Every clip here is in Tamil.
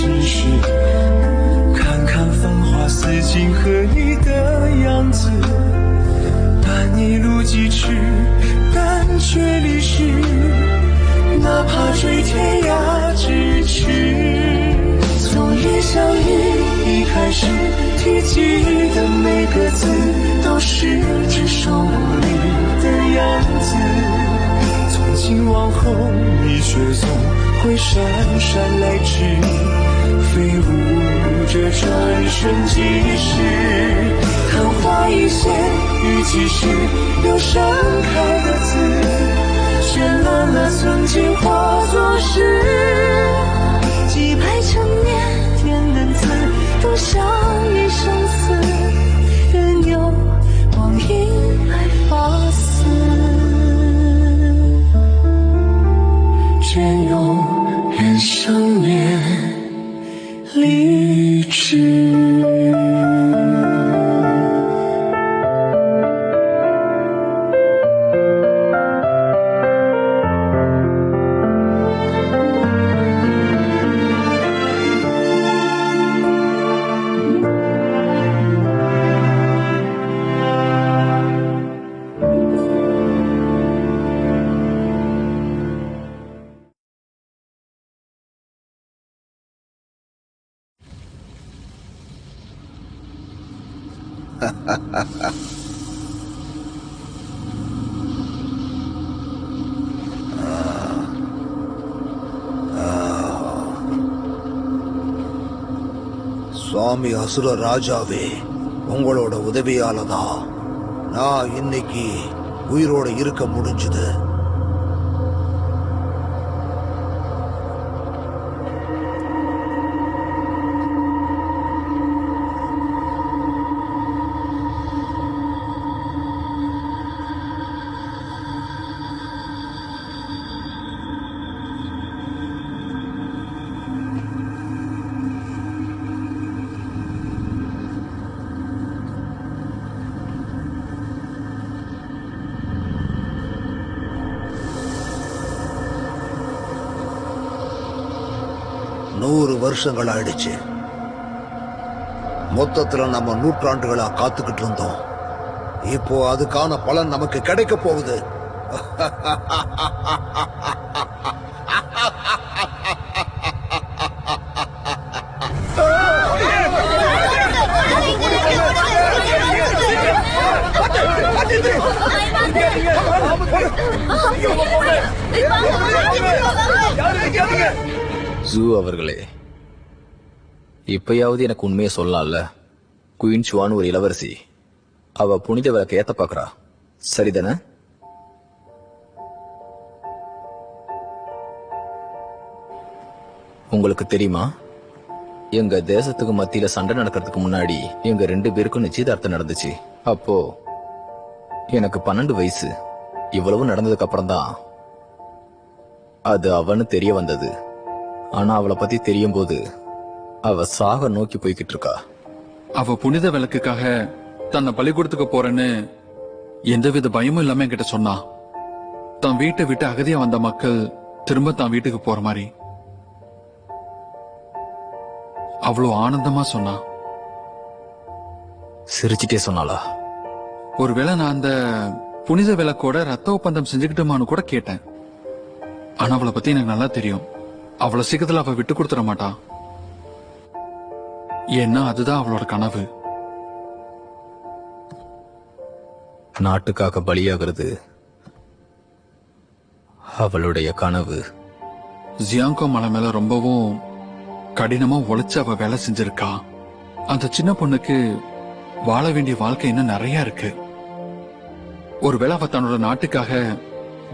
只是看看繁华似锦和你的样子，伴你路几尺，但却离世，哪怕追天涯咫尺。从一相遇一开始，提及的每个字都是只手无力的样子。从今往后，你却总会姗姗来迟，飞舞着转瞬即逝。昙花一现，雨几时，忧伤开的字，绚烂了曾经化作诗。几百成年天的字，都像一生死，任由光阴来发丝，愿永远相恋立志。சுவாமி அசுர ராஜாவே, உங்களோட உதவியால தான் நான் இன்னைக்கு உயிரோட இருக்க முடிஞ்சது. வருஷங்கள் ஆயிடுச்சு. மொத்தத்துல நம்ம நூற்றாண்டுகளா காத்துக்கிட்டு இருந்தோம். இப்போ அதுக்கான பலன் நமக்கு கிடைக்க போகுது. ஜூ அவர்களே, இப்பயாவது எனக்கு உண்மையை சொல்லலாம்ல. குயின் சுவான் ஒரு இளவரசி. அவ புனித விளக்க ஏத்த பாக்குறா, சரிதானே? உங்களுக்கு தெரியுமா, எங்க தேசத்துக்கு மத்தியில சண்டை நடக்கிறதுக்கு முன்னாடி எங்க 2 பேருக்கும் நிச்சயதார்த்தம் நடந்துச்சு. அப்போ எனக்கு 12 வயசு. இவ்வளவு நடந்ததுக்கு அப்புறம் தான் அது அவன்னு தெரிய வந்தது. ஆனா அவளை பத்தி தெரியும் போது அவ சாக நோக்கி போய்கிட்டு இருக்கா. அவ புனித விளக்குக்காக தன்னை பள்ளிக்கூடத்துக்கு போறேன்னு எந்தவித பயமும் இல்லாம என்கிட்ட சொன்னா. தன் வீட்டை விட்டு அகதியா வந்த மக்கள் திரும்ப தான் வீட்டுக்கு போற மாதிரி அவ்வளவு ஆனந்தமா சொன்னா. சிரிச்சிட்டே சொன்னாளா? ஒருவேளை நான் அந்த புனித விளக்கோட ரத்த ஒப்பந்தம் செஞ்சுக்கிட்டோமான்னு கூட கேட்டேன். ஆனா அவளை பத்தி எனக்கு நல்லா தெரியும். அவ்வளவு சீக்கிரத்துல அவ விட்டு கொடுத்துட மாட்டா. ஏன்னா அதுதான் அவளோட கனவு. நாட்டுக்காக பலியாகிறது அவளுடைய கனவு. ஜியாங்கோ மலை மேல ரொம்பவும் கடினமா உழைச்சு அவ வேலை செஞ்சிருக்கா. அந்த சின்ன பொண்ணுக்கு வாழ வேண்டிய வாழ்க்கை இன்னும் நிறைய இருக்கு. ஒருவேளை அவ தன்னோட நாட்டுக்காக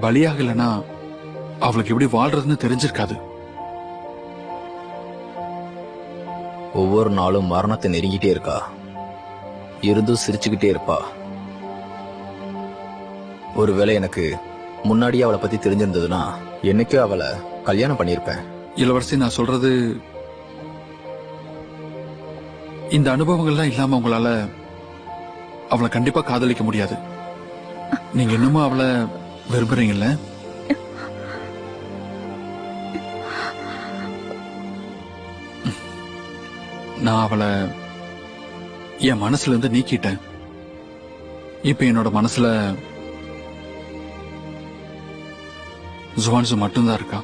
பலியாகலன்னா அவளுக்கு எப்படி வாழ்றதுன்னு தெரிஞ்சிருக்காது. ஒவ்வொரு நாளும் மரணத்தை நெருங்கிட்டே இருக்கா. இருந்தும் சிரிச்சுக்கிட்டே இருப்பா. ஒருவேளை எனக்கு முன்னாடியே அவளை பத்தி தெரிஞ்சிருந்ததுன்னா என்னைக்கு அவளை கல்யாணம் பண்ணிருப்பேன். இளவரசி, நான் சொல்றது, இந்த அனுபவங்கள்லாம் இல்லாம உங்களால அவளை கண்டிப்பா காதலிக்க முடியாது. நீங்க இன்னமும் அவளை விரும்புறீங்கல்ல? நான் அவளை என் மனசுல இருந்து நீக்கிட்டேன். இப்ப என்னோட மனசுல ஜுவான்சு மட்டும்தான் இருக்கா.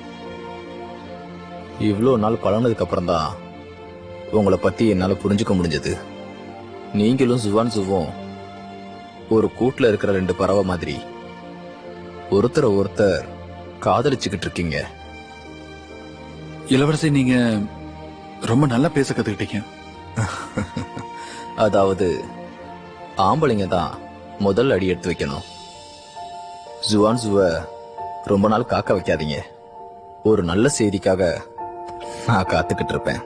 இவ்வளோ நாள் பழனதுக்கு அப்புறம் தான் உங்களை பத்தி என்னால புரிஞ்சுக்க முடிஞ்சது. நீங்களும் ஜுவான்சுவும் ஒரு கூட்டுல இருக்கிற ரெண்டு பறவை மாதிரி ஒருத்தரை ஒருத்தர் காதலிச்சுக்கிட்டு இருக்கீங்க. இளவரசி, நீங்க ரொம்ப நல்லா பேச கத்துக்கிட்டீங்க. அதாவது ஆம்பளைங்க தான் முதல் அடி எடுத்து வைக்கணும். ஜுவான்சுவ ரொம்ப நாள் காக்க வைக்காதீங்க. ஒரு நல்ல செய்திக்காக நான் காத்துக்கிட்டு இருப்பேன்.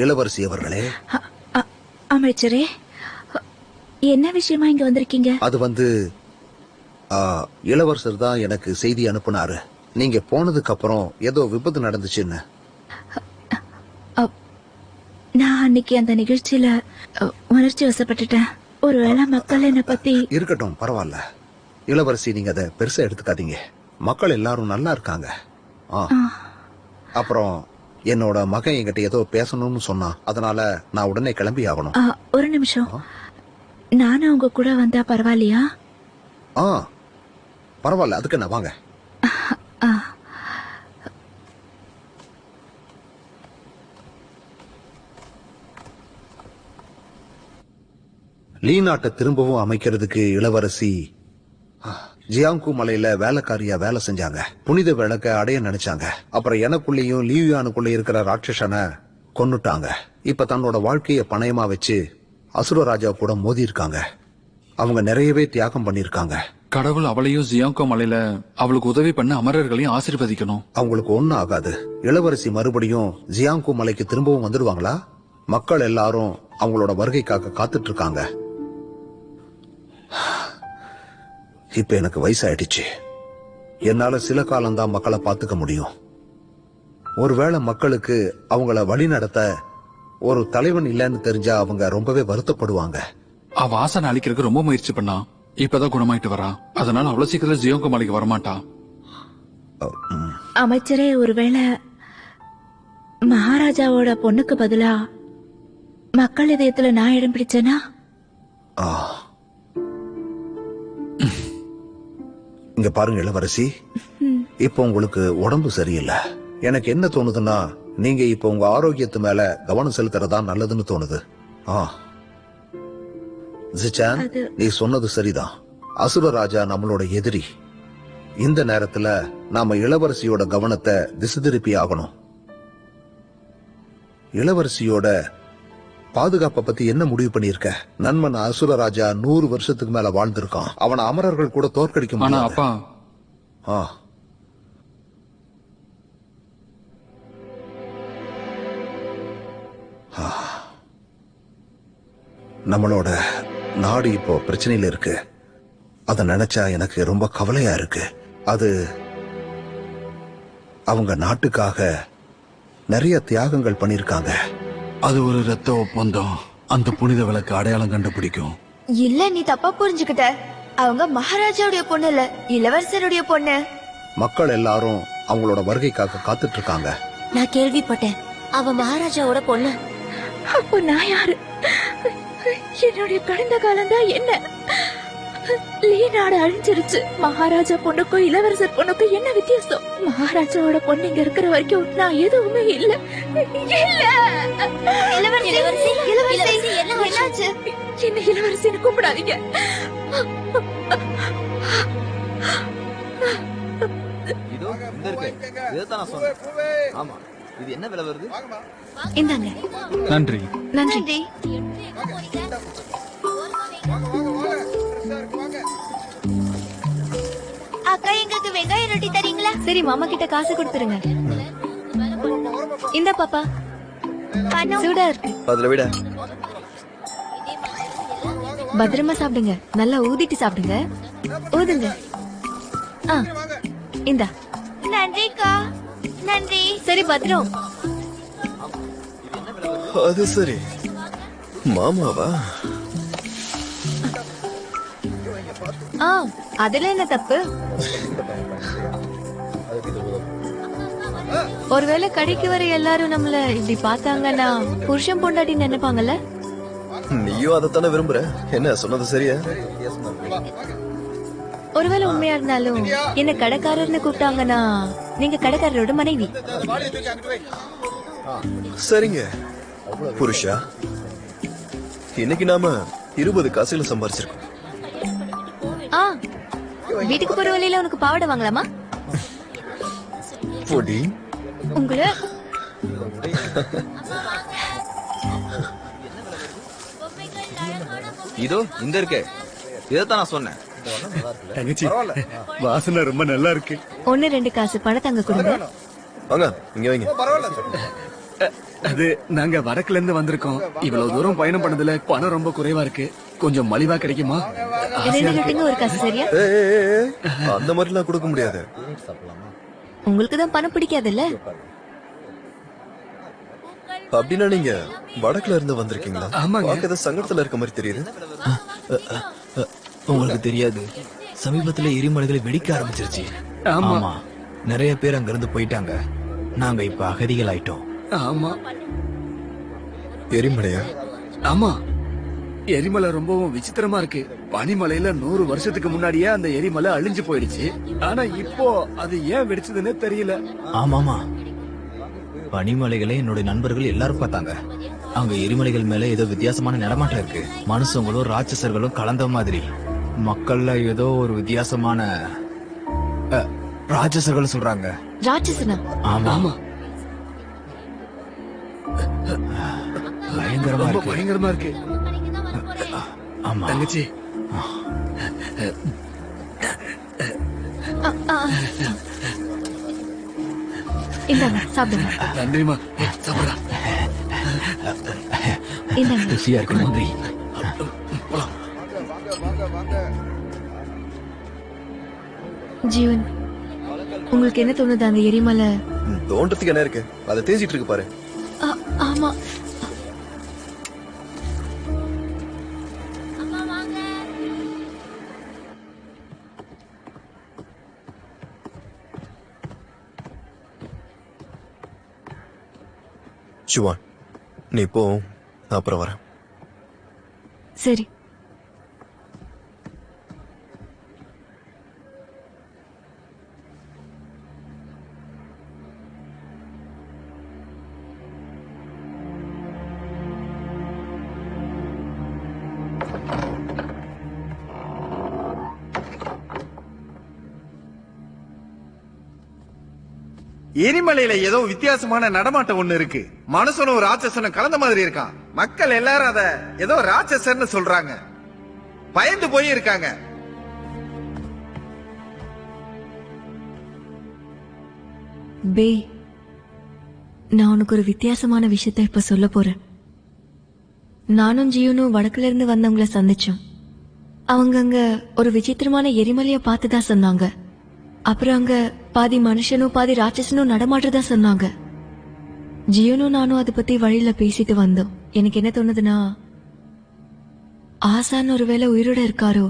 இளவரசி அவர்களே. அமைச்சரே, என்ன விஷயமா இங்க வந்திருக்கீங்க? அது இளவரசர் தான் எனக்கு செய்தி அனுப்புனாரு. நீங்க போனதுக்கு அப்புறம் ஏதோ விபத்து நடந்துச்சுன்னு. நான் அன்னைக்கு அந்த நிகழ்ச்சியில உணர்ச்சி வசப்பட்டுட்டேன். ஒருவேளை மக்கள் என்ன பத்தி... இருக்கட்டும், பரவாயில்ல இளவரசி, நீங்க அதை பெருசா எடுத்துக்காதீங்க. மக்கள் எல்லாரும் நல்லா இருக்காங்க. அப்புறம் என்னோட மகன் என்கிட்ட ஏதோ பேசணும்னு சொன்னான். அதனால நான் உடனே கிளம்பி ஆகணும். ஒரு நிமிஷம், நானும் உங்க கூட வந்தா பரவாயில்லையா? பரவாயில்ல, அதுக்கு நான் வாங்க. லீ நாட்டை திரும்பவும் அமைக்கிறதுக்கு இளவரசி ஜியாங்கு மலையில வேலைக்காரியா வேலை செஞ்சாங்க. புனித விளக்க அடைய நினைச்சாங்க. அப்புறம் எனக்குள்ளேயும் லீவியானுக்குள்ள இருக்கிற ராட்சசனை கொன்னுட்டாங்க. இப்ப தன்னோட வாழ்க்கைய பணயமா வச்சு அசுர ராஜா கூட மோதி இருக்காங்க. அவங்க நிறையவே தியாகம் பண்ணிருக்காங்க. கடவுள் அவளையும் ஜியாங்கோ மலையில அவளுக்கு உதவி பண்ண அமரர்களையும் ஆசீர்வதிக்கணும். அவங்களுக்கு ஒண்ணும் ஆகாது. இளவரசி மறுபடியும் ஜியாங்கு மலைக்கு திரும்பவும் வந்துடுவாங்களா? மக்கள் எல்லாரும் அவங்களோட வருகைக்காக காத்துட்டு இருக்காங்க. இப்ப எனக்கு வயசாயிடுச்சு. என்னால சில காலம்தான் மக்களை பாத்துக்க முடியும். ஒருவேளை மக்களுக்கு அவங்கள வழி நடத்த ஒரு தலைவன் இல்லைன்னு தெரிஞ்சா அவங்க ரொம்பவே வருத்தப்படுவாங்க. அவ ஆசனை அழிக்கிறதுக்கு ரொம்ப முயற்சி பண்ணா. இப்பதான் குணமாயிட்டு வரா. அதனால அவ்வளவு சீக்கிரம் ஜியோங்கோ மலைக்கு வரமாட்டா. அமைச்சரே, ஒருவேளை மகாராஜாவோட பொண்ணுக்கு பதிலா மக்கள் இதயத்துல நான் இடம் பிடிச்சேனா? இங்க பாருங்க இளவரசி, இப்ப உங்களுக்கு உடம்பு சரியில்லை. எனக்கு என்ன தோணுதுன்னா, நீங்க இப்ப உங்க ஆரோக்கியத்து மேல கவனம் செலுத்துறதா நல்லதுன்னு தோணுது. ஜிச்சான், நீ சொன்னது சரிதான். அசுர ராஜா நம்மளோட எதிரி. இந்த நேரத்துல நாம இளவரசியோட கவனத்தை திசை திருப்பி ஆகணும். இளவரசியோட பாதுகாப்பை பத்தி என்ன முடிவு பண்ணிருக்க? நண்பன் அசுர ராஜா 100 வருஷத்துக்கு மேல வாழ்ந்திருக்கான். அவனை அமரர்கள் கூட தோற்கடிக்க முடியாது. அப்பா, நம்மளோட நாடு இப்போ பிரச்சனையில இருக்கு. அத நினைச்சா எனக்கு ரொம்ப கவலையா இருக்கு. அது அவங்க நாட்டுக்காக நிறைய தியாகங்கள் பண்ணிருக்காங்க. அது ஒரு ரத்த ஒப்பந்தம். அந்த புனித விளக்கு அடையாளம் கண்டுபிடிக்கும். இல்ல, நீ தப்பா புரிஞ்சுக்கிட்ட. அவங்க மகாராஜாவுடைய பொண்ணு இல்ல, இளவரசருடைய பொண்ணு. மக்கள் எல்லாரும் அவங்களோட வருகைக்காக காத்துட்டு இருக்காங்க. நான் கேள்விப்பட்டேன், அவ மகாராஜாவோட பொண்ணு. அப்போ நான் யாரு? என்னுடைய கடந்த காலம் தான் என்ன? லீ நாடு அழிஞ்சிருச்சு. மகாராஜா பொண்ணுக்கும் இளவரசர் பொண்ணுக்கும் என்ன வித்தியாசம்? மகாராஜாவோட பொண்ணு இங்க இருக்கிற வரைக்கும் நான் எதுவுமே இல்ல. என்ன இளவரசின்னு கூப்பிடாதீங்க. ஆமா, இது என்ன விலை வருது? இந்தாங்க. நன்றி. நன்றி. அக்கா, எங்களுக்கு வெங்காய ரொட்டி தரீங்களா? சரி, மாமா கிட்ட காசு கொடுத்துருங்க. இந்த பாப்பா, சூடா இருக்கு. அதுல விட பத்திரமா சாப்பிடுங்க. நல்லா ஊதிட்டு சாப்பிடுங்க. ஊதுங்க. இந்தா. நன்றிக்கா. நன்றி. சரி, பத்திரம். அது சரி, மாமாவா? அதுல என்ன தப்பு? ஒருவேளை கடைக்கு வர எல்லாரும் நம்மள இப்படி பார்த்தாங்கன்னா புருஷன் பொண்டாட்டி நினைப்பாங்கல்ல? நீயும் அதைத்தானே விரும்புற? என்ன சொன்னது சரியா? ஒருவேளை உண்மையா இருந்தாலும் என்ன கடைக்காரர்னு கூப்பிட்டாங்கன்னா நீங்க கடைக்காரரோட மனைவி. சரிங்க புருஷா, இன்னைக்கு நாம 20 காசுல சம்பாரிச்சிருக்கோம். வீட்டுக்கு போற வழியில உனக்கு பாவாடை வாங்கலாமா? பொடி உங்கள இதோ இந்த இருக்கே, இதைத்தான் நான் சொன்னேன். தங்கச்சி, வாசனை ரொம்ப நல்லா இருக்கு. 1-2 காசு பணத்தை அங்க கொடுங்க. வாங்க இங்க வைங்க. அது நாங்க வடக்குல இருந்து வந்திருக்கோம். இவ்வளவு தூரம் பயணம் பண்ணதுல பணம் ரொம்ப குறைவா இருக்கு. கொஞ்சம் மலிவா கிடைக்குமா? 2 கட்டுங்க, 1 காசு சரியா? அந்த மாதிரி எல்லாம் கொடுக்க முடியாது. உங்களுக்கு தான் பணம் பிடிக்காதுல்ல? அப்படின்னா நீங்க வடக்குல இருந்து வந்திருக்கீங்களா? பார்க்கறது சங்கடத்துல இருக்க மாதிரி தெரியுது. உங்களுக்கு தெரியாது, சமீபத்துல எரிமலைகளை வெடிக்க ஆரம்பிச்சிருச்சு. ஆமா, நிறைய பேர் அங்க இருந்து போயிட்டாங்க. நாங்க இப்ப அகதிகள் ஆயிட்டோம். ஆமா. எரிமலையா? ஆமா, எரிமலை ரொம்பவும் விசித்திரமா இருக்கு. பனிமலையில 100 வருஷத்துக்கு முன்னாடியே அந்த எரிமலை அழிஞ்சு போயிடுச்சு. ஆனா இப்போ அது ஏன் வெடிச்சதுன்னு தெரியல. ஆமாமா, பனிமலைகளை என்னுடைய நண்பர்கள் எல்லாரும் பார்த்தாங்க. அங்க எரிமலைகள் மேல ஏதோ வித்தியாசமான நடமாட்டம் இருக்கு. மனுஷங்களும் ராட்சசர்களும் கலந்த மாதிரி. மக்கள்ல ஏதோ ஒரு வித்தியாசமான ராட்சசர்கள் சொல்றாங்க. ராட்சசனா? ஆமா, பயங்கரமா இருக்கு. ஆமா தங்கச்சி, இந்தாங்க சாப்பிடுங்க. நன்றிமா. சாப்பிடா. இந்தாங்க. ருசியா இருக்கு. நன்றி. ஜீவன், உங்களுக்கு என்ன தோணுது? அந்த எரிமலை தோன்றதுக்கு என்ன இருக்கு? அதை தேஞ்சிட்டு இருக்கு பாரு. ஆமா. சுவான், நீ போ, நான் அப்புறம் வரேன். சரி. எரிமலையில ஏதோ வித்தியாசமான நடமாட்டம் ஒண்ணு இருக்கு. மனுஷனும் ராட்சசனும் கலந்த மாதிரி இருக்கான். மக்கள் எல்லாரும் அத ஏதோ ராட்சசன்னு சொல்றாங்க. பயந்து போய் இருக்காங்க. பே, நான் உனக்கு ஒரு வித்தியாசமான விஷயத்த இப்ப சொல்ல போறேன். நானும் ஜீவனும் வடக்குல இருந்து வந்தவங்கள சந்திச்சோம். அவங்க அங்க ஒரு விசித்திரமான எரிமலைய பார்த்துதான் சொன்னாங்க. அப்புறம் அங்க பாதி மனுஷனும் பாதி ராட்சசனும் நடமாடுறதா சொன்னாங்க. ஜியோனும் நானும் அதை பத்தி வழியில பேசிட்டு வந்தோம். எனக்கு என்ன தோணுதுன்னா, ஆசான் ஒருவேளை உயிரோட இருக்காரோ?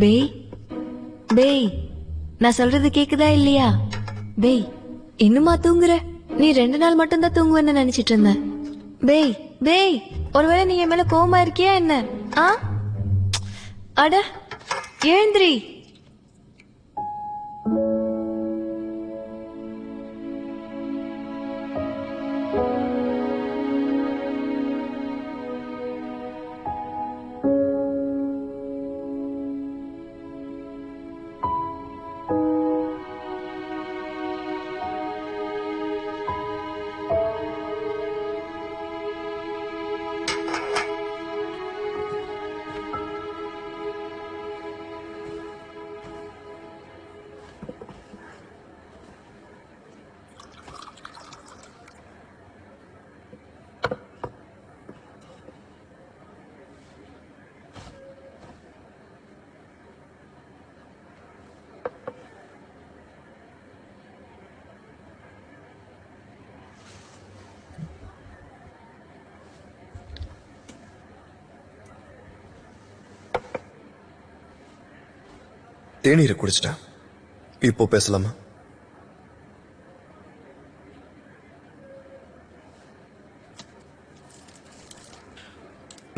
பேய், பேய், நான் சொல்றது கேக்குதா இல்லையா? பேய், இன்னுமா தூங்குற? நீ 2 நாள் மட்டும்தான் தூங்குவேன்னு நினைச்சிட்டு இருந்த. பேய், பேய், ஒருவேளை நீ என் மேல கோவமா இருக்கியா என்ன? அட எழுந்திரி. தேநீரை குடிச்சிட்டேன். இப்போ பேசலாமா?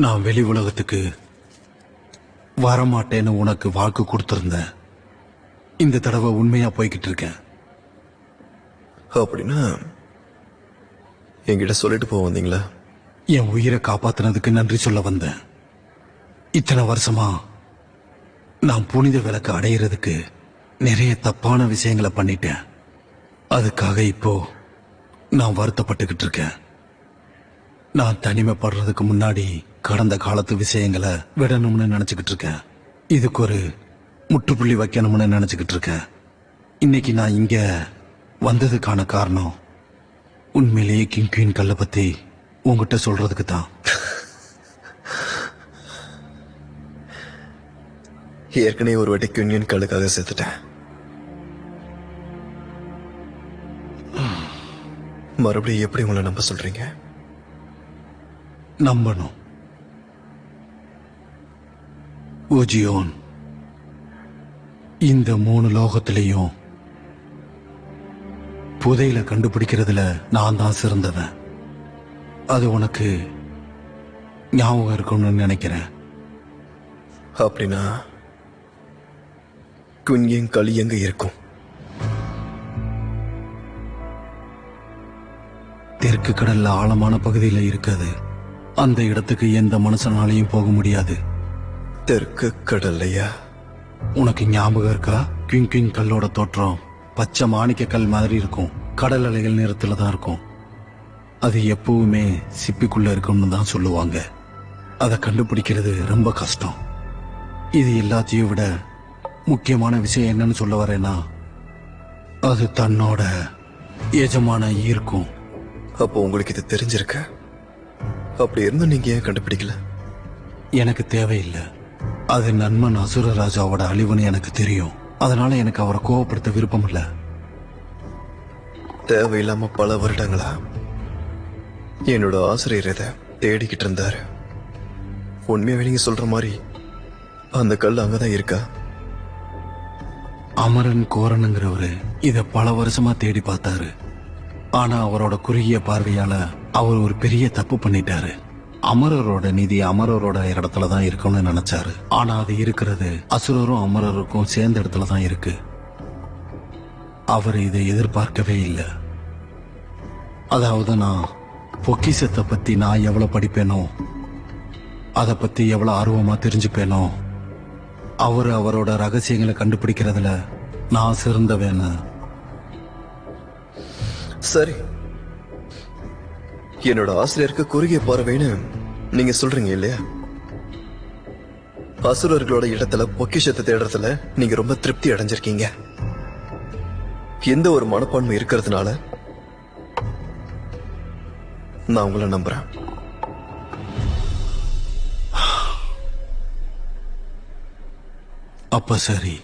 நான் வெளி உலகத்துக்கு வரமாட்டேன்னு உனக்கு வாக்கு கொடுத்திருந்தேன். இந்த தடவை உண்மையா போய்கிட்டு இருக்கேன். அப்படின்னா என்கிட்ட சொல்லிட்டு போக வந்தீங்களா? என் உயிரை காப்பாத்தினதுக்கு நன்றி சொல்ல வந்தேன். இத்தனை வருஷமா நான் புனித விளக்கு அடையிறதுக்கு நிறைய தப்பான விஷயங்களை பண்ணிட்டேன். அதுக்காக இப்போ நான் வருத்தப்பட்டுக்கிட்டு இருக்கேன். நான் தனிமைப்படுறதுக்கு முன்னாடி கடந்த காலத்து விஷயங்களை விடணும்னு நினைச்சுக்கிட்டு இருக்கேன். இதுக்கு ஒரு முற்றுப்புள்ளி வைக்கணும்னு நினைச்சுக்கிட்டு இருக்கேன். இன்னைக்கு நான் இங்க வந்ததுக்கான காரணம் உண்மையிலேயே கிங் குயின் கல்லை பத்தி உங்ககிட்ட சொல்றதுக்கு தான். ஏற்கனவே ஒரு வாட்டி குயின் கல்லுக்காக சேர்த்துட்டேன். மறுபடியும் எப்படி உங்களை நம்ப சொல்றீங்க? நம்பணும். ஓஜியோன், இந்த 3 லோகத்திலையும் புதையில கண்டுபிடிக்கிறதுல நான் தான் சிறந்தவன். அது உனக்கு ஞாபகம் இருக்கணும்னு நினைக்கிறேன். அப்படின்னா குயின் களி எங்க இருக்கும்? தெற்கு கடல்ல ஆழமான பகுதியில இருக்காது. அந்த இடத்துக்கு எந்த மனுஷனாலையும் போக முடியாது. தெற்கு கடல்லையா? உனக்கு ஞாபகம் இருக்கா? கிங் கல்லோட தோற்றம் பச்சை மாணிக்க கல் மாதிரி இருக்கும். கடல் அலைகள் நிறத்துல தான் இருக்கும். அது எப்பவுமே சிப்பிக்குள்ள இருக்கும்னு தான் சொல்லுவாங்க. அதை கண்டுபிடிக்கிறது ரொம்ப கஷ்டம். இது எல்லாத்தையும் விட முக்கியமான விஷயம் என்னன்னு சொல்ல வரேன்னா, அது தன்னோட எஜமான ஈர்க்கும். அப்போ உங்களுக்கு இது தெரிஞ்சிருக்க? அப்படி இருந்தும் நீங்க ஏன் கண்டுபிடிக்கல? எனக்கு தேவையில்லை. அது நண்பன் அசுர ராஜாவோட அழிவுன்னு எனக்கு தெரியும். அதனால எனக்கு அவரை கோவப்படுத்த விருப்பம் இல்ல. தேவையில்லாம பல வருடங்களா என்னோட ஆசிரியர் இதை தேடிக்கிட்டு இருந்தாரு. உண்மையாவே நீங்க சொல்ற மாதிரி அந்த கல் அங்கதான் இருக்கா? அமரன் கோரனுங்கிறவரு இத பல வருஷமா தேடி பார்த்தாரு. ஆனா அவரோட குறுகிய பார்வையால அவர் ஒரு பெரிய தப்பு பண்ணிட்டாரு. அமரரோட நிதி அமரரோட இடத்துல தான் இருக்கும்னு நினைச்சாரு. ஆனா அது இருக்கிறது அசுரரும் அமரருக்கும் சேர்ந்த இடத்துல தான் இருக்கு. அவர் இதை எதிர்பார்க்கவே இல்லை. அதாவது நான் பொக்கிஷத்தை பத்தி நான் எவ்வளவு படிப்பேனோ, அதை பத்தி எவ்வளவு ஆர்வமா தெரிஞ்சுப்பேனோ, அவரோட ரகசியங்களை கண்டுபிடிக்கிறதுல நான் சிறந்தவேன்னு. சரி, என்னோட ஆசிரியருக்கு குறுகிய பார்வைன்னு நீங்க சொல்றீங்க இல்லையா? அசுரர்களோட இடத்துல பொக்கிஷத்தை தேடுறதுல நீங்க ரொம்ப திருப்தி அடைஞ்சிருக்கீங்க. எந்த ஒரு மனப்பான்மை இருக்கிறதுனால நான் உங்களை நம்புறேன். அப்ப சரி,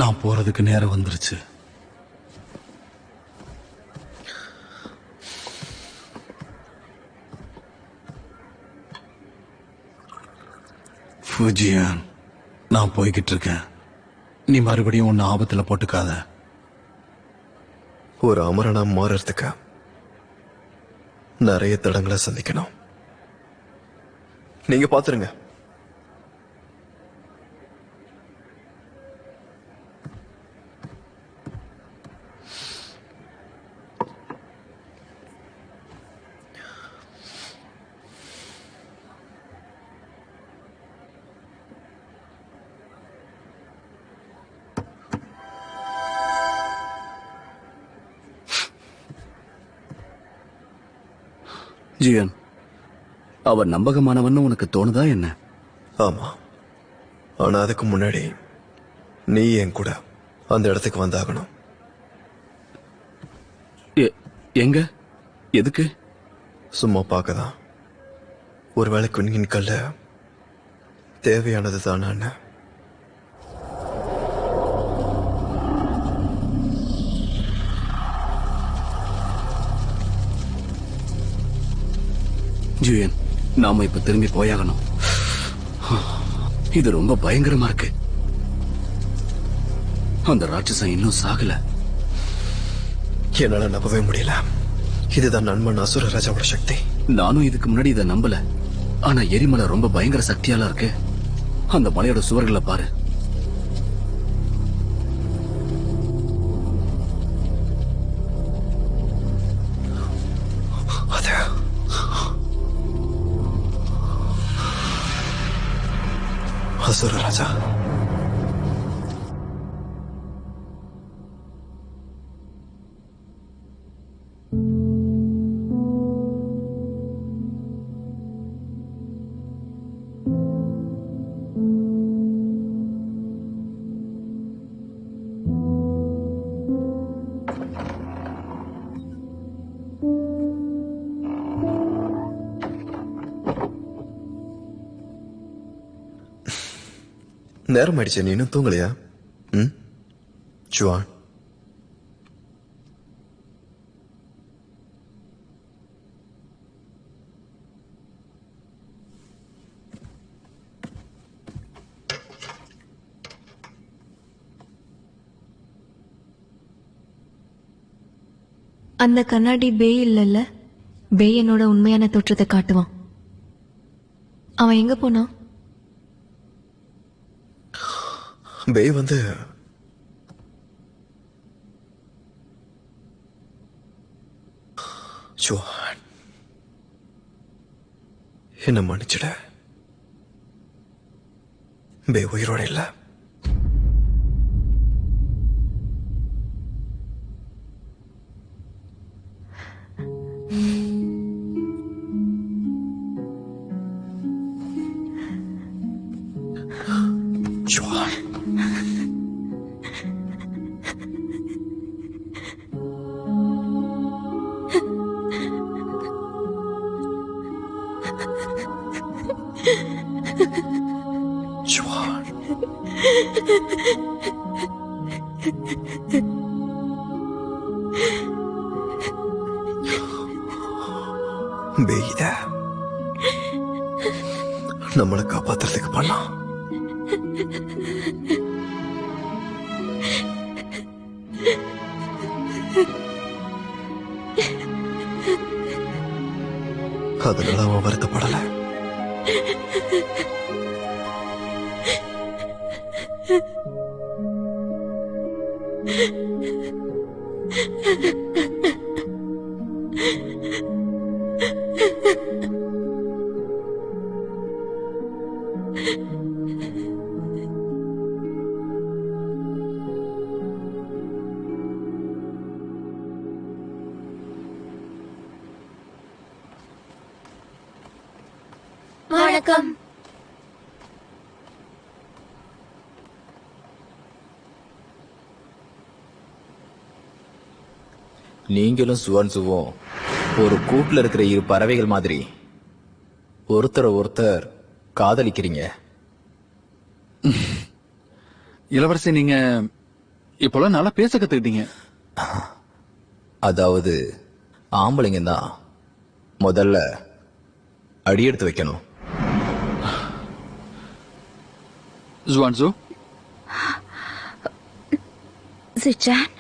நான் போறதுக்கு நேரம் வந்துருச்சு. ஃபுஜியான், நான் போய்கிட்டு இருக்கேன். நீ மறுபடியும் ஒன்னு ஆபத்துல போட்டுக்காத. ஒரு அமரனா மாறுறதுக்கு நிறைய தடங்களை சந்திக்கணும். நீங்க பாத்துருங்க. ஜியன், அவர் நம்பகமானவன்னு உனக்கு தோணுதா என்ன? ஆமா, ஆனா அதுக்கு முன்னாடி நீ என் கூட அந்த இடத்துக்கு வந்தாகணும். எங்க? எதுக்கு? சும்மா பார்க்கதான். ஒருவேளை குயின் கல்ல தேவையானது தானே? ஜியன், நாம இப்ப திரும்பி போயாகணும். இது ரொம்ப பயங்கரமா இருக்கு. அந்த ராட்சசன் இன்னும் சாகல. என்னால நம்பவே முடியல. இதுதான் நண்பன் அசுர ராஜாவோட சக்தி. நானும் இதுக்கு முன்னாடி இதை நம்பல. ஆனா எரிமலை ரொம்ப பயங்கர சக்தியால இருக்கு. அந்த மலையோட சுவர்களை பாரு. அசுர ராஜா. நேரம் ஆயிடுச்சு, நீ இன்னும் தூங்கலையா? ஜுவான், அந்த கண்ணாடி பேய் இல்லைல்ல? பேய் என்னோட உண்மையான தோற்றத்தை காட்டுவான். அவன் எங்க போனான்? பேய் வந்து ஜுவான், என்ன மன்னிச்சிட. பேய் உயிரோட இல்ல. ஜுவான், ஜுவான், பேய் இத நம்மளை காப்பாத்துறதுக்கு பண்ணலாம். அதனால அவன் வருத்தப்படல. வணக்கம். நீங்களும் சுவன்சுவும் ஒரு கூட்டுல இருக்கிற இரு பறவைகள் மாதிரி ஒருத்தரை ஒருத்தர் காதலிக்கிறீங்க. இளவரசி, நீங்க இப்பெல்லாம் நல்லா பேச கத்துக்கிட்டீங்க. அதாவது ஆம்பளைங்க தான் முதல்ல அடியெடுத்து வைக்கணும். ஜுவான்சு, சிச்சான்,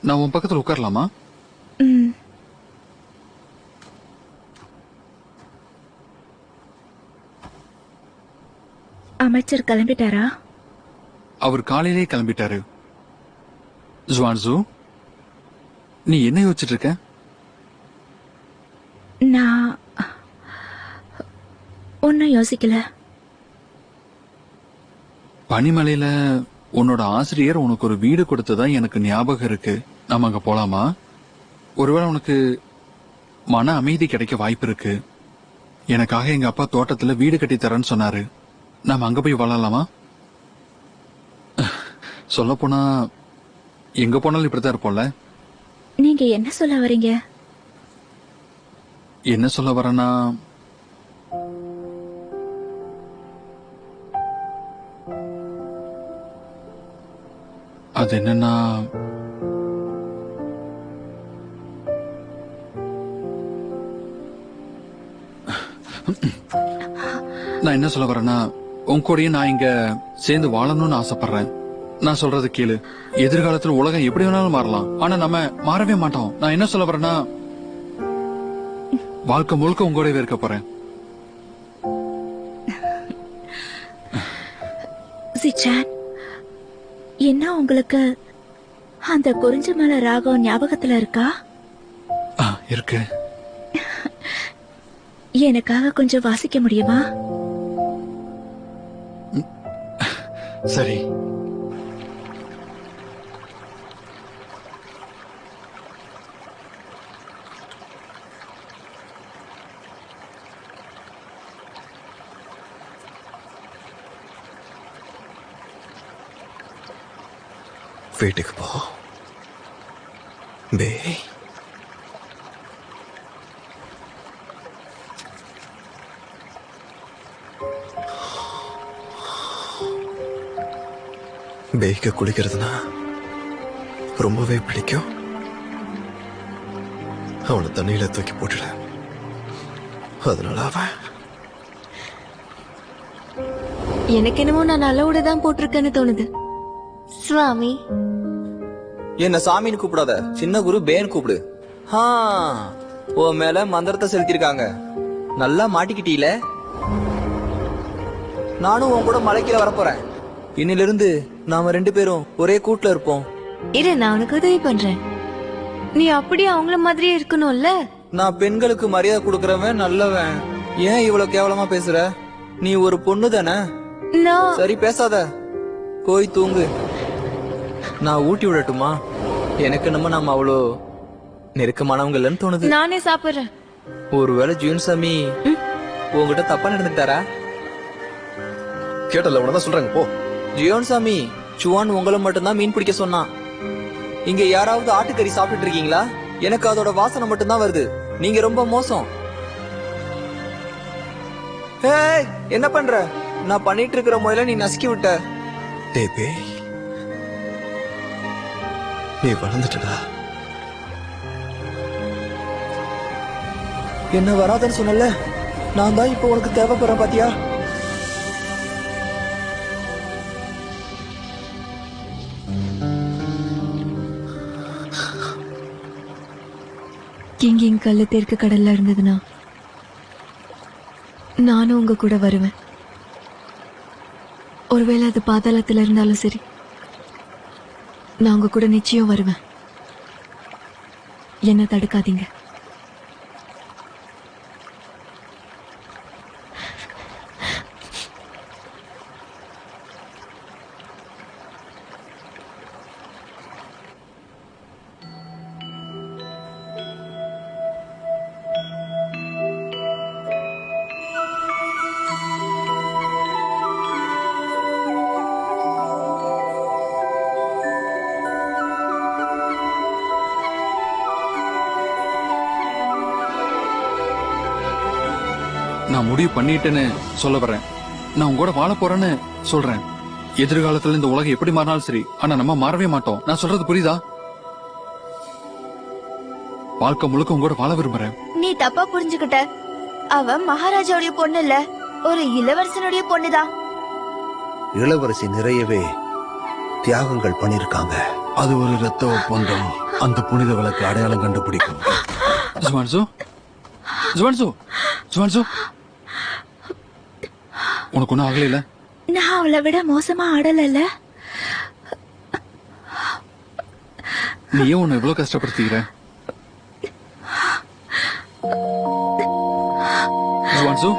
நான் உன் பக்கத்துல உட்காரலாமா? அமைச்சர் கிளம்பிட்டாரா? அவர் காலையிலே கிளம்பிட்டாரு. ஜுவான்சு, நீ என்ன யோசிச்சுட்டு இருக்க? நான் ஒன்னும் யோசிக்கல. பனிமலையில உன்னோட ஆசிரியர் உனக்கு ஒரு வீடு கொடுத்ததா எனக்கு ஞாபகம் இருக்கு. நாம அங்க போலாமா? ஒருவேளை உனக்கு மன அமைதி கிடைக்க வாய்ப்பு இருக்கு. எனக்காக எங்க அப்பா தோட்டத்துல வீடு கட்டி தரேன்னு சொன்னாரு. நாம அங்க போய் வாழலாமா? சொல்ல போனா எங்க போனாலும் இப்படித்தான் இருப்போம்ல. நீங்க என்ன சொல்ல வரீங்க? என்ன சொல்ல வரேன்னா, அது என்னன்னா, நான் என்ன சொல்ல வரேன்னா, உன் கூடயும் நான் இங்க சேர்ந்து வாழணும்னு ஆசைப்படுறேன். நான் சொல்றது கேளு. எதிர்காலத்துல உலகம் எப்படி வேணாலும் மாறலாம், ஆனா நம்ம மாறவே மாட்டோம். நான் என்ன சொல்ல வரேன்னா, வாழ்க்கை முழுக்க உங்களோடவே இருக்க போறேன். சிச்சான், என்ன உங்களுக்கு அந்த குறிஞ்சி மலை ராகம் ஞாபகத்துல இருக்கா? இருக்கு. எனக்காக கொஞ்சம் வாசிக்க முடியுமா? சரி. வீட்டுக்கு போ பே. பேய்க்கு குளிக்கிறதுனா ரொம்பவே பிடிக்கும். அவனை தண்ணியில தூக்கி போட்டுட. அதனால அவன் எனக்கு என்னமோ நான் நல்லவோட தான் போட்டிருக்கேன்னு தோணுது. சுவாமி, என்ன சாமின்னு கூப்பிடாத, சின்ன குரு பேன் கூப்பிடு. உன் மேல மந்திரத்தை செலுத்திருக்காங்க. நல்லா மாட்டிக்கிட்டீல. நானும் உன் கூட மலைக்கீழ வரப்போறேன். இன்னிலிருந்து நாம 2 பேரும் ஒரே கூட்டுல இருப்போம். இரு, நான் உனக்கு உதவி பண்றேன். நீ அப்படியே அவங்கள மாதிரியே இருக்கணும்ல. நான் பெண்களுக்கு மரியாதை கொடுக்கறவன் நல்லவன். ஏன் இவ்வளவு கேவலமா பேசுற? நீ ஒரு பொண்ணு தானே? சரி, பேசாத, போய் தூங்கு. நான் ஊட்டி விடட்டுமா? எனக்கு நம்ம நாம அவ்வளோ நெருக்கமானவங்க இல்லைன்னு தோணுது. நானே சாப்பிடுறேன். ஒருவேளை ஜீவன்சாமி உங்ககிட்ட தப்பா நடந்துட்டாரா? கேட்டல, உனதான் சொல்றாங்க போ. ஜீவன்சாமி, சுவான் உங்களை மட்டும்தான் மீன் பிடிக்க சொன்னான். இங்க யாராவது ஆட்டுக்கறி சாப்பிட்டு இருக்கீங்களா? எனக்கு அதோட வாசனை மட்டும்தான் வருது. நீங்க ரொம்ப மோசம். என்ன பண்ற? நான் பண்ணிட்டு இருக்கிற முறையில நீ நசுக்கி விட்ட. டேய் பேய், நீ வளர்ந்துட்டடா. என்ன வராதுன்னு சொன்னல, நான் தான் இப்ப உனக்கு தேவைப்படுறேன் பாத்தியா? கிங்கிங் கல்லு தெற்கு கடல்ல இருந்ததுன்னா நானும் உங்க கூட வருவேன். ஒருவேளை அது பாதாளத்துல இருந்தாலும் சரி, நான் உங்க கூட நிச்சயம் வருவேன். என்ன தடுக்காதீங்க. நான் முடிவு பண்ணிட்டேன்னு சொல்ல வரேன். நான் உங்க கூட வாழ போறேன்னு சொல்றேன். எதிர்காலத்துல இந்த உலகம் எப்படி மாறினாலும் சரி, ஆனா நம்ம மாறவே மாட்டோம். நான் சொல்றது புரியுதா? வாழ்க்கை முழுக்க உங்க கூட வாழ விரும்புறேன். நீ தப்பா புரிஞ்சுக்கிட்ட. அவ மகாராஜாவுடைய பொண்ணு இல்ல, ஒரு இளவரசனுடைய பொண்ணுதான். இளவரசி நிறையவே தியாகங்கள் பண்ணிருக்காங்க. அது ஒரு இரத்த ஒப்பந்தம். அந்த புனித விளக்கு அடையாளம் கண்டுபிடிக்கும். ஜுவான்சு, ஜுவான்சு, ஜுவான்சு, உனக்கு ஒன்னும் ஆகல இல்ல? நான் அவளை விட மோசமா ஆடல. நீ ஏன் உன்னை இவ்வளவு கஷ்டப்படுத்திக்கிற? ஜுவான்சு,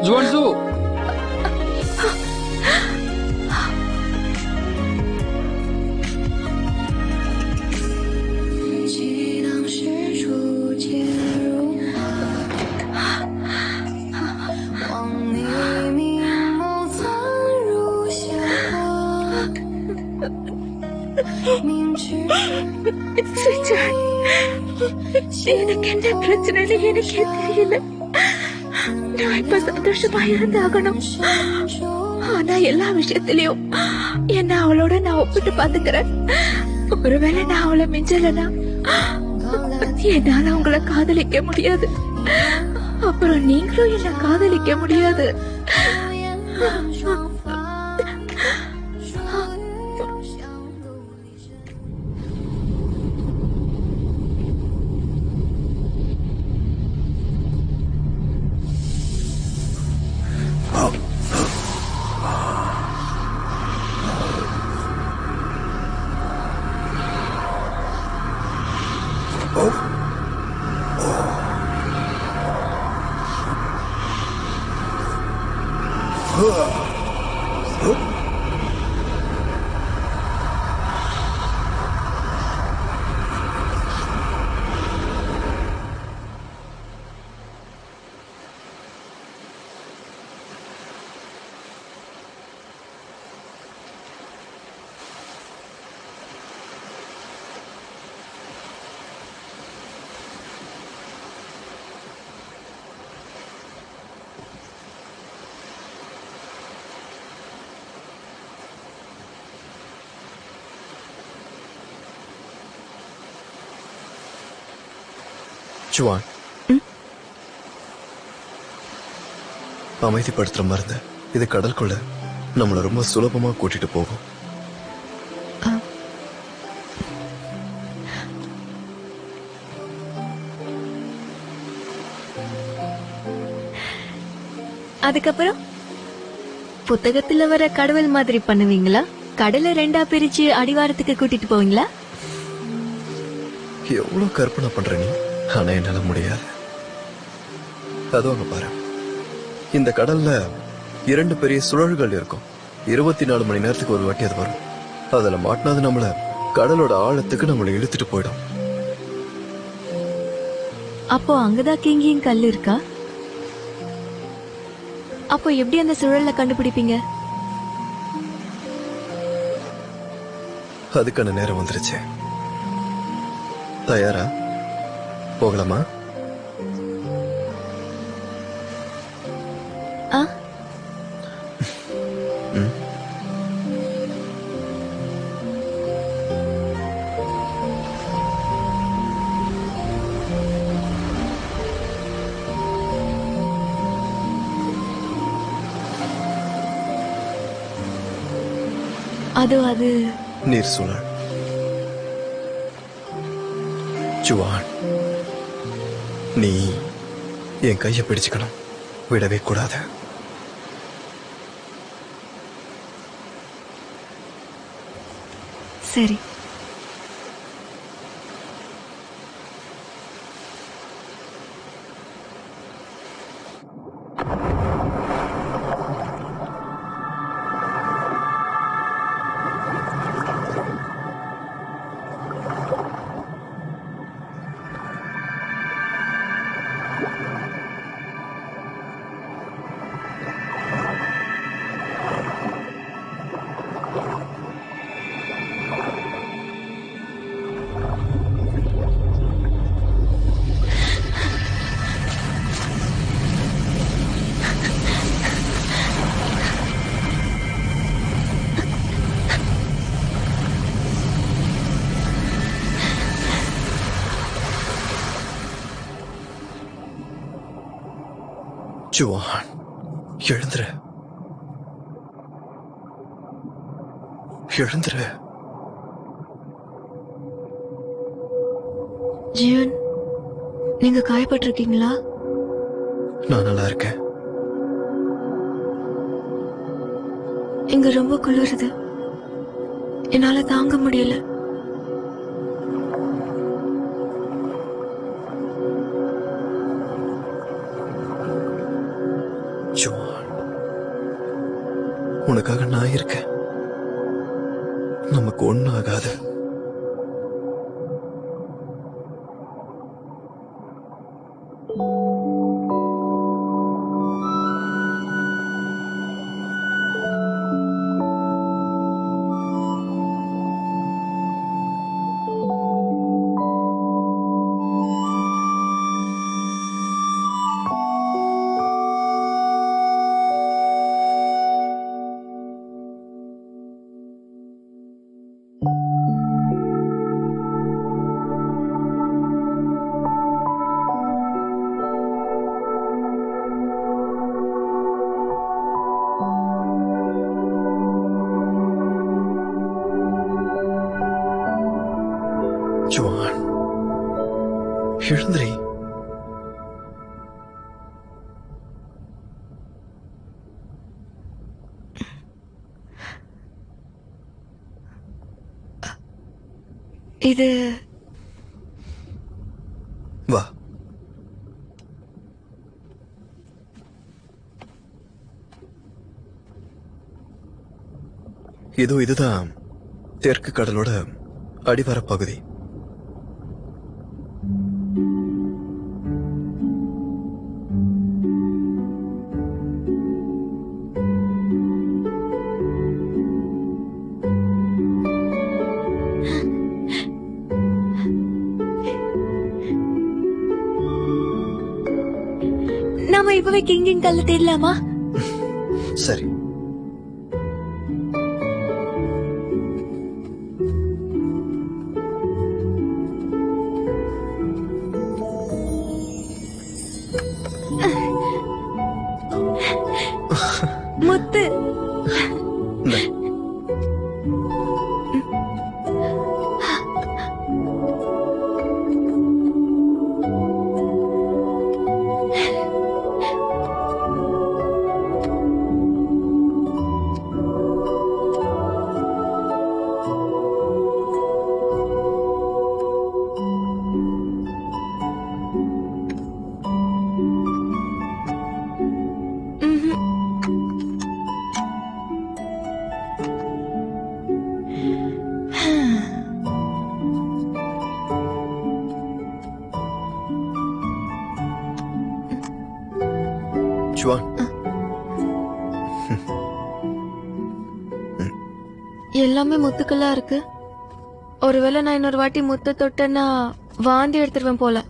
ஜுவான்சு, எனக்கு என்ன பிரச்சனை எனக்கே தெரியல. நான் இப்ப சந்தோஷமா இருந்தாகணும். ஆனா எல்லா விஷயத்திலயும் என்ன அவளோட நான் ஒப்பிட்டு பாத்துக்கிறேன். ஒருவேளை நான் அவளை மிஞ்சலனா என்னால உங்களை காதலிக்க முடியாது. அப்புறம் நீங்களும் என்ன காதலிக்க முடியாது. ஜுவான், அமைதிப்படுத்துற மருந்து இது கடலுக்குள்ள நம்மள ரொம்ப சுலபமா கூட்டிட்டு போகும். அதுக்கப்புறம் புத்தகத்துல வர கடவுள் மாதிரி பண்ணுவீங்களா? கடலை 2ஆ பிரிச்சு அடிவாரத்துக்கு கூட்டிட்டு போவீங்களா? எவ்வளவு கற்பனை பண்ற நீ, ஆனா என்னால முடியாது. அதோ அங்க பாரு, இந்த கடல்ல 2 பெரிய சுழல்கள் இருக்கும். 24 மணி நேரத்துக்கு ஒரு வாட்டி அது வரும். அதுல மாட்டினது நம்மள கடலோட ஆழத்துக்கு நம்மள இழுத்துட்டு போயிடும். அப்போ அங்கதான் கிங்கியும் கல் இருக்கா? அப்போ எப்படி அந்த சுழல்ல கண்டுபிடிப்பீங்க? அதுக்கான நேரம் வந்துருச்சு. தயாரா? போகலாமா? ஆ, அது நீர் சுழல். ஜுவான், நீ என் கையை பிடிச்சுக்கணும், விடவே கூடாது. சரி. ஜுவான், எழுந்துரு, எழுந்துரு. ஜியன், நீங்க காயப்பட்டிருக்கீங்களா? நான் நல்லா இருக்கேன். இங்க ரொம்ப குளிருது, என்னால தாங்க முடியல. ஜுவான், உனக்காக நான் இருக்கேன். நமக்கு ஒண்ணும் ஆகாது. எழுந்திரி. இது வா. இதுதான் தெற்கு கடலோட அடிவார பகுதி. நாம இப்பவே கிங்கிங் கல்ல தேடலாமா? சரி. முத்து. எல்லாமே முத்துக்கல்லா இருக்கு. ஒருவேளை நான் இன்னொரு வாட்டி முத்து தொட்டேன்னா வாந்தி எடுத்துருவேன் போல.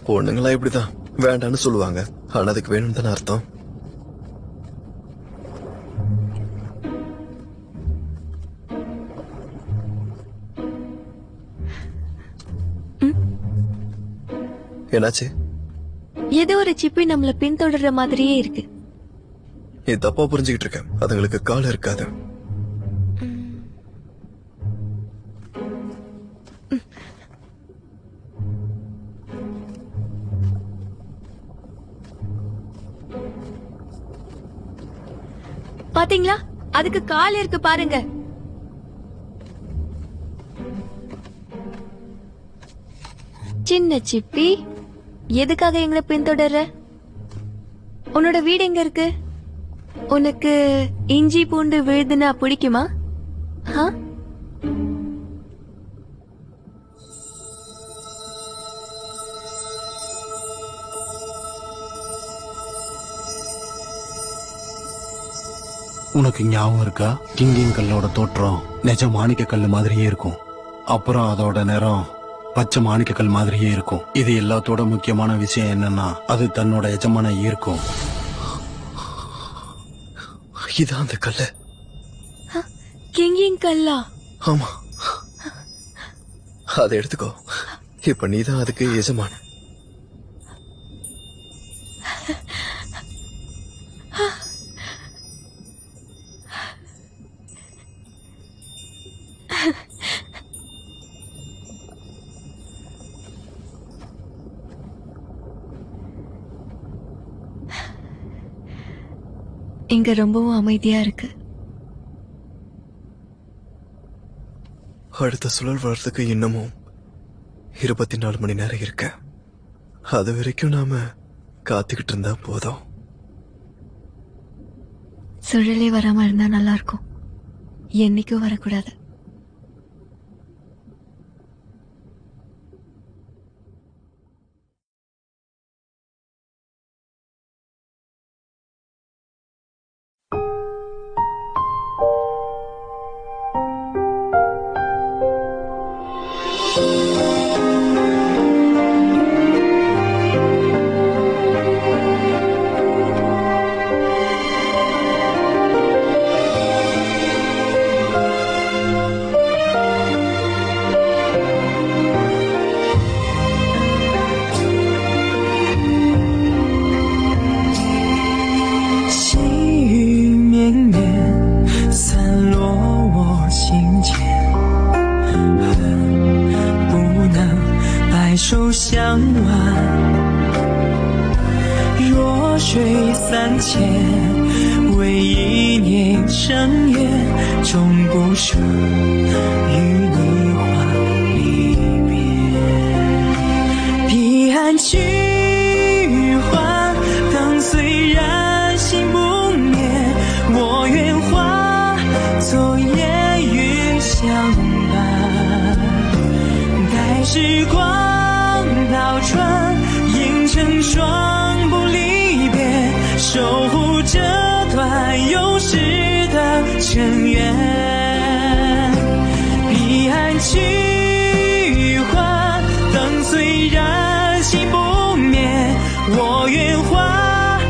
பொண்ணுங்களா இப்படிதான் வேண்டான்னு சொல்லுவாங்க. ஆனா அதுக்கு வேணும் தானே அர்த்தம். என்னாச்சு? ஏதோ ஒரு சிப்பி நம்மள பின்தொடர்ற மாதிரியே இருக்கு. நீ தப்பா புரிஞ்சுக்கிட்டு இருக்க. அதுங்களுக்கு கால் இருக்காது. பாத்தீங்களா? அதுக்கு கால் இருக்கு பாருங்க. சின்ன சிப்பி, எதுக்காக எங்களை பின்தொடர்ற? உன்னோட வீடு எங்க இருக்கு? உனக்கு இஞ்சி பூண்டு விழுதுனா பிடிக்குமா? உனக்கு ஞாபகம் இருக்கா? கிங்கிங் கல்லோட தோற்றம் நிஜ மாணிக்க கல்லு மாதிரியே இருக்கும். அப்புறம் அதோட நிறம் பச்சை மாணிக்க கல் மாதிரியே இருக்கும். இது எல்லாத்தோட முக்கியமான விஷயம் என்னன்னா அது தன்னோட எஜமான ஈர்க்கும். இதான் அந்த கல்லு. கிங்கிங் கல்லா? ஆமா, அதை எடுத்துக்கோ. இப்ப நீதான் அதுக்கு எஜமான. இங்க ரொம்பவும் அமைதியா இருக்கு. அடுத்த சுழல் வர்றதுக்கு இன்னமும் 24 மணி நேரம் இருக்கு. அது வரைக்கும் நாம காத்துக்கிட்டு இருந்தா போதும். சுழலே வராம இருந்தா நல்லா இருக்கும். என்னைக்கும் வரக்கூடாது. 三千，为一念成缘，终不舍与你话离别。彼岸去花，灯虽然心不灭，我愿化作烟云相伴。待时光倒转，映成双不离别，守护这段有时的尘缘。彼岸去花，灯虽然心不灭，我愿化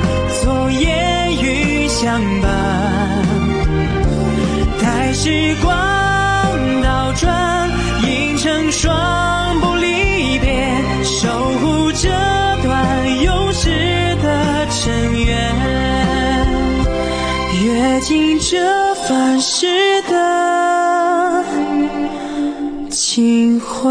作烟雨相伴。待时光倒转，映成双不离别，守护这段有时的尘缘，阅尽这凡世的情怀。